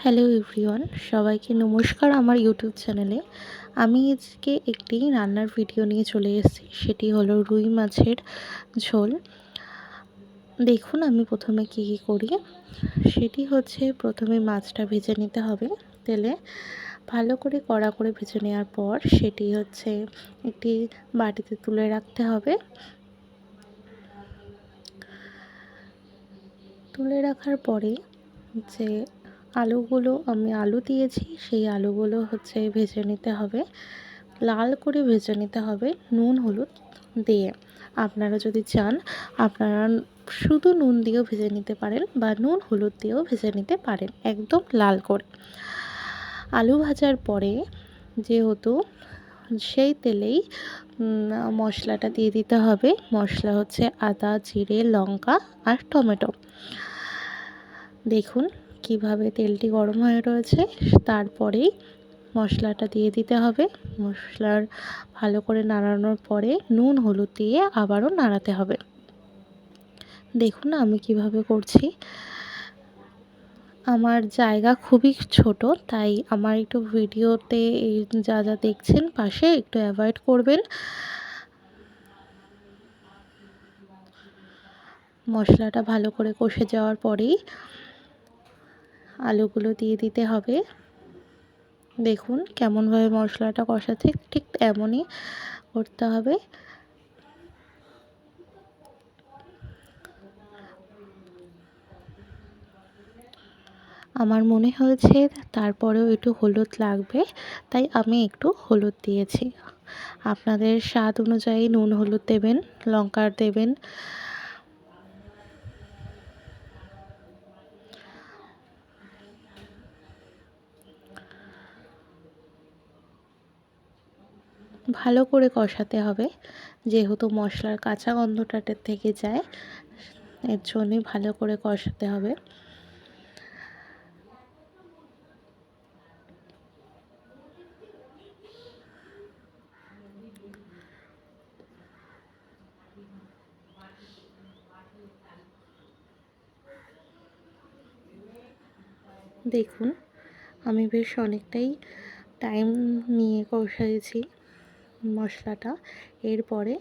Hello everyone, সবাইকে নমস্কার আমার ইউটিউব চ্যানেলে। আমি আজকে একটি রান্নার ভিডিও নিয়ে চলে এসেছি, সেটি হলো রুই মাছের ঝোল। দেখুন আমি প্রথমে কী করি। সেটি হচ্ছে প্রথমে মাছটা ভেজে নিতে হবে তেলে, ভালো করে কড়া করে ভেজে নেওয়ার পর সেটি হচ্ছে একটি বাটিতে তুলে রাখতে হবে। তুলে রাখার পরে যে আলুগুলো আমি আলু দিয়েছি, সেই আলুগুলো হচ্ছে ভেজে নিতে হবে, লাল করে ভেজে নিতে হবে নুন হলুদ দিয়ে। আপনারা যদি চান আপনারা শুধু নুন দিয়েও ভেজে নিতে পারেন বা নুন হলুদ দিয়েও ভেজে নিতে পারেন, একদম লাল করে। আলু ভাজার পরে যেহেতু সেই তেলেই মশলাটা দিয়ে দিতে হবে। মশলা হচ্ছে আদা, জিরে, লঙ্কা আর টমেটো। দেখুন কিভাবে তেলটি গরম হয়ে রয়েছে, তারপরেই মশলাটা দিয়ে দিতে হবে। মশলার ভালো করে নাড়ানোর পরে নুন হলুদ দিয়ে আবারও নাড়াতে হবে। দেখুন আমি কিভাবে করছি। আমার জায়গা খুবই ছোট, তাই আমার একটু ভিডিওতে এই যা যা দেখছেন পাশে একটু অ্যাভয়েড করবেন। মশলাটা ভালো করে কষে যাওয়ার পরেই আলুগুলো দিয়ে দিতে হবে। দেখুন কেমনভাবে মশলাটা কষাচ্ছে, ঠিক এমনই করতে হবে। আমার মনে হয়েছে তারপরেও একটু হলুদ লাগবে, তাই আমি একটু হলুদ দিয়েছি। আপনাদের স্বাদ অনুযায়ী নুন হলুদ দেবেন, লঙ্কার দেবেন। ভালো করে কষাতে হবে, যেহেতু মশলার কাঁচা গন্ধটা থেকে যায়, এর জন্যই ভালো করে কষাতে হবে। দেখুন আমি বেশ অনেকটাই টাইম নিয়ে কষাইছি মশলাটা। এরপরে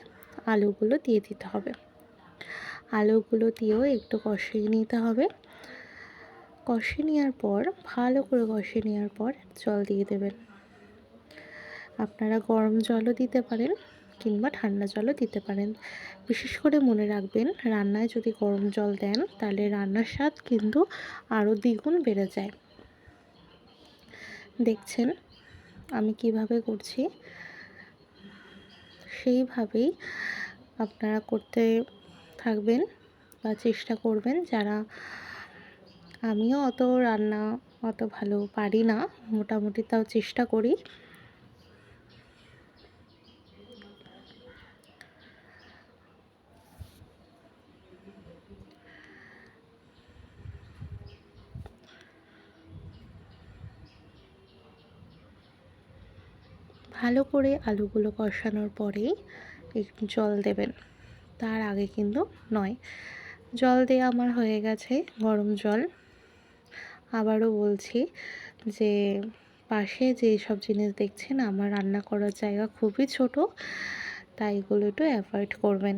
আলুগুলো দিয়ে দিতে হবে। আলুগুলো দিয়েও একটু কষিয়ে নিতে হবে। কষিয়ে নেওয়ার পর ভালো করে কষিয়ে নেওয়ার পর জল দিয়ে দেবেন। আপনারা গরম জলও দিতে পারেন কিংবা ঠান্ডা জলও দিতে পারেন। বিশেষ করে মনে রাখবেন, রান্নায় যদি গরম জল দেন তাহলে রান্নার স্বাদ কিন্তু আরও দ্বিগুণ বেড়ে যায়। দেখছেন আমি কিভাবে করছি, সেইভাবেই আপনারা করতে থাকবেন বা চেষ্টা করবেন। যারা আমিও অত রান্না অত ভালো পারি না, মোটামুটি তাও চেষ্টা করি। ভালো করে আলুগুলো কষানোর পরেই একটু জল দেবেন, তার আগে কিন্তু নয়। জল দেওয়া আমার হয়ে গেছে, গরম জল। আবারও বলছি যে পাশে যে সব জিনিস দেখছেন, আমার রান্না করার জায়গা খুবই ছোট, তাই এগুলো একটু অ্যাভয়েড করবেন।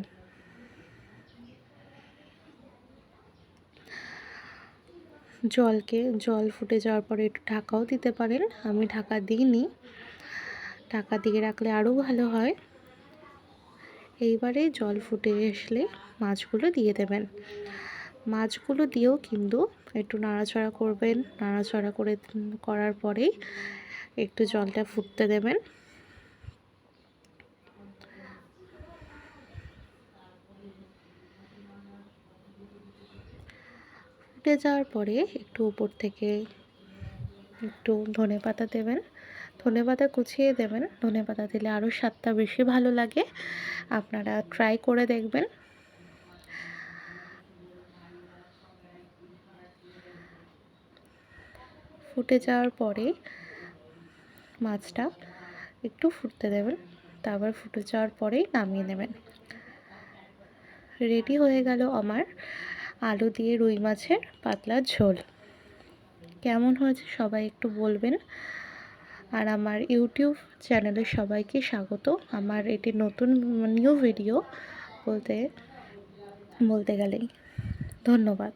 জল ফুটে যাওয়ার পরে একটু ঢাকাও দিতে পারেন, আমি ঢাকা দিইনি, ঢাকা দিয়ে রাখলে আরও ভালো হয়। এইবারে জল ফুটে আসলে মাছগুলো দিয়ে দেবেন। মাছগুলো দিয়েও কিন্তু একটু নাড়াচাড়া করবেন। নাড়াচাড়া করার পরেই একটু জলটা ফুটতে দেবেন। ফুটে যাওয়ার পরে একটু উপর থেকে একটু ধনেপাতা দেবেন। ধনেপাতা কুচিয়ে দেবেন, ধনেপাতা দিলে আরও স্বাদটা বেশি ভালো লাগে। আপনারা ট্রাই করে দেখবেন। ফুটে যাওয়ার পরে মাছটা একটু ফুটতে দেবেন, তারপর ফুটে যাওয়ার পরেই নামিয়ে নেবেন। রেডি হয়ে গেল আমার আলু দিয়ে রুই মাছের পাতলা ঝোল। কেমন হয়েছে সবাই একটু বলবেন। আর আমার ইউটিউব চ্যানেলে সবাইকে স্বাগত। আমার এটি নতুন নিউ ভিডিও বলতে গেলেই। ধন্যবাদ।